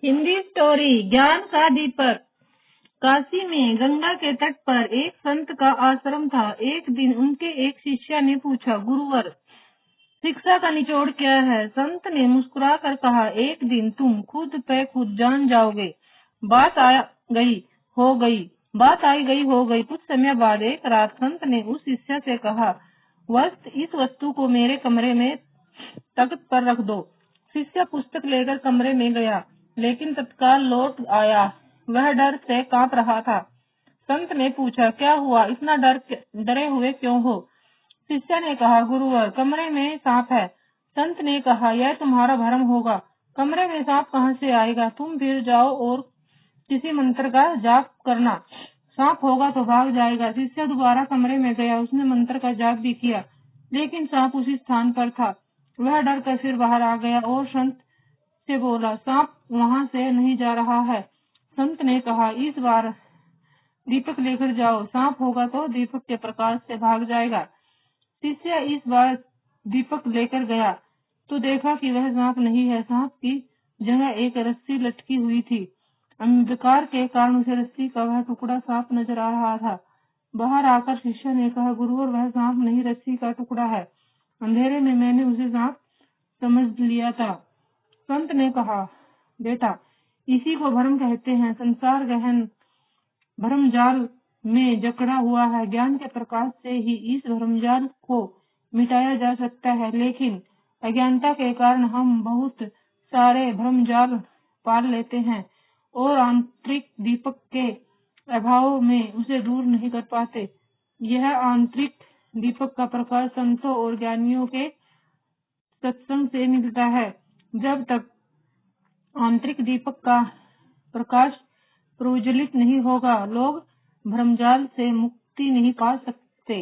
Hindi story ज्ञान का दीपक। काशी में गंगा के तट पर एक संत का आश्रम था। एक दिन उनके एक शिष्य ने पूछा, गुरुवर, शिक्षा का निचोड़ क्या है? संत ने मुस्कुरा कर कहा, एक दिन तुम खुद पे खुद जान जाओगे। बात आई गई हो गई। कुछ समय बाद एक रात संत ने उस शिष्य से कहा, इस वस्तु को मेरे कमरे में तख्त पर रख दो। शिष्य पुस्तक लेकर कमरे में गया, लेकिन तत्काल लौट आया। वह डर से कांप रहा था। संत ने पूछा, क्या हुआ? इतना डरे हुए क्यों हो? शिष्य ने कहा, गुरुवर, कमरे में सांप है। संत ने कहा, यह तुम्हारा भ्रम होगा। कमरे में सांप कहाँ से आएगा? तुम फिर जाओ और किसी मंत्र का जाप करना, सांप होगा तो भाग जाएगा। शिष्य दोबारा कमरे में गया। उसने मंत्र का जाप भी किया, लेकिन सांप उसी स्थान पर था। वह डर कर फिर बाहर आ गया और संत से बोला, सांप वहां से नहीं जा रहा है। संत ने कहा, इस बार दीपक लेकर जाओ, सांप होगा तो दीपक के प्रकाश से भाग जाएगा। शिष्य इस बार दीपक लेकर गया तो देखा कि वह सांप नहीं है। सांप की जगह एक रस्सी लटकी हुई थी। अंधकार के कारण उसे रस्सी का वह टुकड़ा सांप नजर आ रहा था। बाहर आकर शिष्य ने कहा, गुरुवर, वह सांप नहीं, रस्सी का टुकड़ा है। अंधेरे में मैंने उसे सांप समझ लिया था। संत ने कहा, बेटा, इसी को भ्रम कहते हैं। संसार गहन भ्रमजाल में जकड़ा हुआ है। ज्ञान के प्रकाश से ही इस भ्रमजाल को मिटाया जा सकता है, लेकिन अज्ञानता के कारण हम बहुत सारे भ्रमजाल पाल लेते हैं और आंतरिक दीपक के अभाव में उसे दूर नहीं कर पाते। यह आंतरिक दीपक का प्रकाश संतों और ज्ञानियों के सत्संग से मिलता है। जब तक आंतरिक दीपक का प्रकाश प्रज्वलित नहीं होगा, लोग भ्रमजाल से मुक्ति नहीं पा सकते।